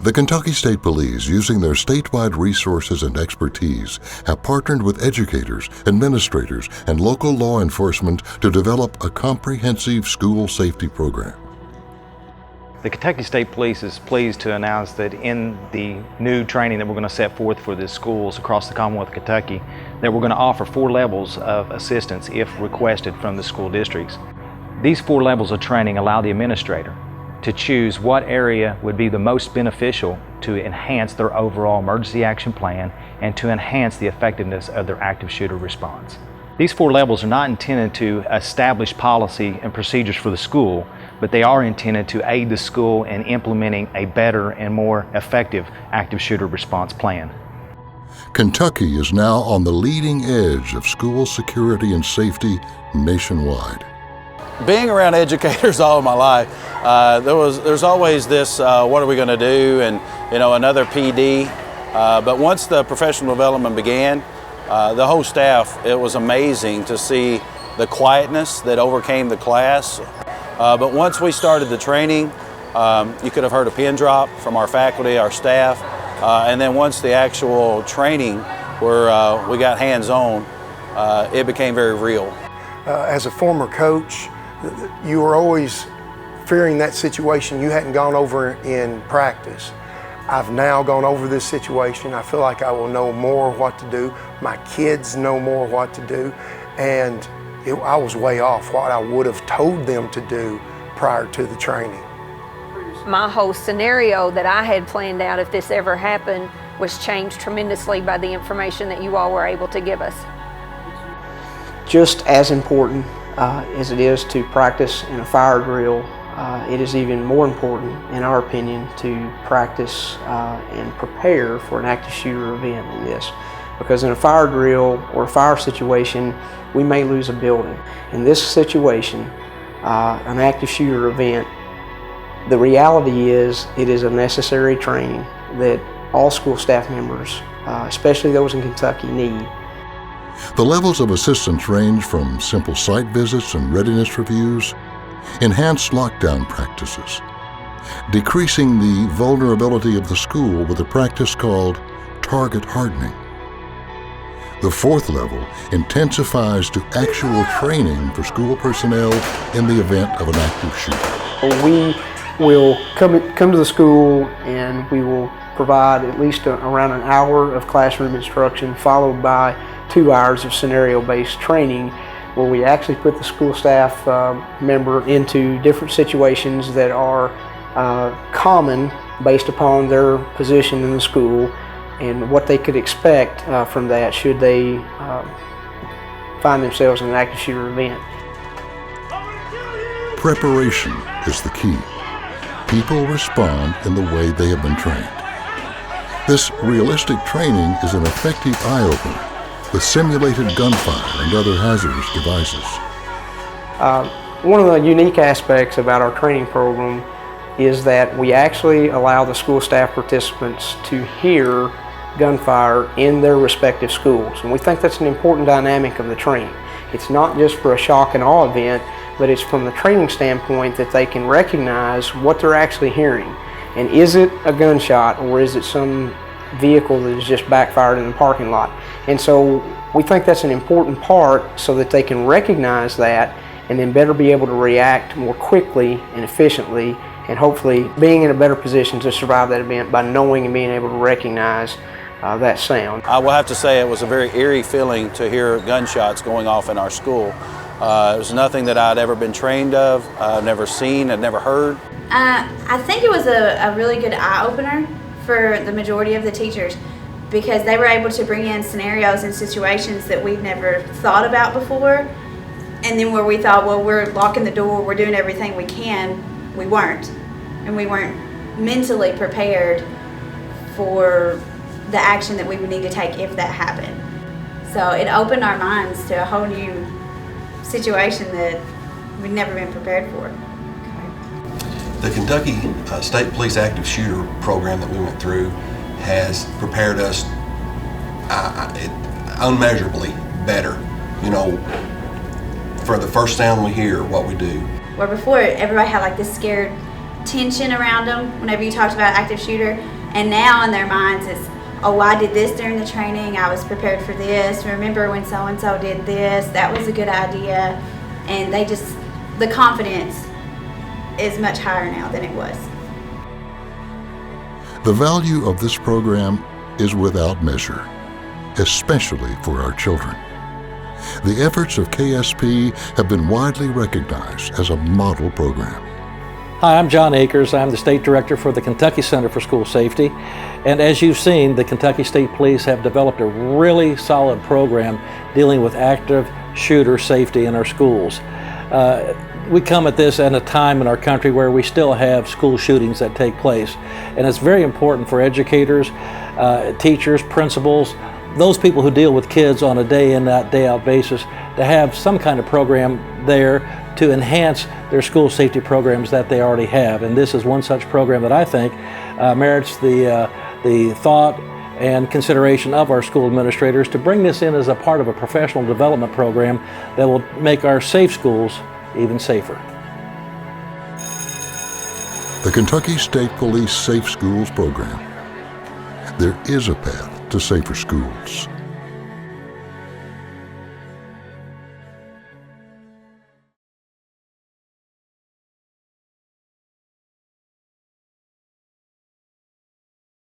The Kentucky State Police, using their statewide resources and expertise, have partnered with educators, administrators, and local law enforcement to develop a comprehensive school safety program. The Kentucky State Police is pleased to announce that in the new training that we're going to set forth for the schools across the Commonwealth of Kentucky, that we're going to offer 4 levels of assistance if requested from the school districts. These 4 levels of training allow the administrator to choose what area would be the most beneficial to enhance their overall emergency action plan and to enhance the effectiveness of their active shooter response. These 4 levels are not intended to establish policy and procedures for the school, but they are intended to aid the school in implementing a better and more effective active shooter response plan. Kentucky is now on the leading edge of school security and safety nationwide. Being around educators all of my life, there's always this, what are we going to do, and another PD. But once the professional development began, the whole staff, it was amazing to see the quietness that overcame the class. But once we started the training, you could have heard a pin drop from our faculty, our staff, and then once the actual training where we got hands-on, it became very real. As a former coach, you were always fearing that situation you hadn't gone over in practice. I've now gone over this situation. I feel like I will know more what to do. My kids know more what to do. And I was way off what I would have told them to do prior to the training. My whole scenario that I had planned out if this ever happened was changed tremendously by the information that you all were able to give us. Just as important as it is to practice in a fire drill, it is even more important, in our opinion, to practice and prepare for an active shooter event in this. Because in a fire drill or a fire situation, we may lose a building. In this situation, an active shooter event, the reality is it is a necessary training that all school staff members, especially those in Kentucky, need. The levels of assistance range from simple site visits and readiness reviews, enhanced lockdown practices, decreasing the vulnerability of the school with a practice called target hardening. The 4th level intensifies to actual training for school personnel in the event of an active shooter. We will come to the school and we will provide at least around an hour of classroom instruction, followed by 2 hours of scenario-based training, where we actually put the school staff member into different situations that are common based upon their position in the school and what they could expect from that should they find themselves in an active shooter event. Preparation is the key. People respond in the way they have been trained. This realistic training is an effective eye-opener with simulated gunfire and other hazardous devices. One of the unique aspects about our training program is that we actually allow the school staff participants to hear gunfire in their respective schools. And we think that's an important dynamic of the training. It's not just for a shock and awe event, but it's from the training standpoint that they can recognize what they're actually hearing. And is it a gunshot or is it some vehicle that is just backfired in the parking lot? And so we think that's an important part so that they can recognize that and then better be able to react more quickly and efficiently, and hopefully being in a better position to survive that event by knowing and being able to recognize that sound. I will have to say it was a very eerie feeling to hear gunshots going off in our school. It was nothing that I'd ever been trained of, never seen, I'd never heard. I think it was a really good eye-opener for the majority of the teachers, because they were able to bring in scenarios and situations that we've never thought about before. And then where we thought, well, we're locking the door, we're doing everything we can, we weren't. And we weren't mentally prepared for the action that we would need to take if that happened. So it opened our minds to a whole new situation that we'd never been prepared for. The Kentucky State Police Active Shooter program that we went through has prepared us unmeasurably better, for the first sound we hear, what we do. Where before everybody had like this scared tension around them whenever you talked about active shooter, And now in their minds it's, oh, I did this during the training, I was prepared for this, remember when so-and-so did this, that was a good idea. And they just, the confidence is much higher now than it was. The value of this program is without measure, especially for our children. The efforts of KSP have been widely recognized as a model program. Hi, I'm John Akers. I'm the State Director for the Kentucky Center for School Safety. And as you've seen, the Kentucky State Police have developed a really solid program dealing with active shooter safety in our schools. We come at this at a time in our country where we still have school shootings that take place. And it's very important for educators, teachers, principals, those people who deal with kids on a day in, day out basis, to have some kind of program there to enhance their school safety programs that they already have. And this is one such program that I think merits the thought and consideration of our school administrators to bring this in as a part of a professional development program that will make our safe schools even safer. The Kentucky State Police Safe Schools program. There is a path to safer schools.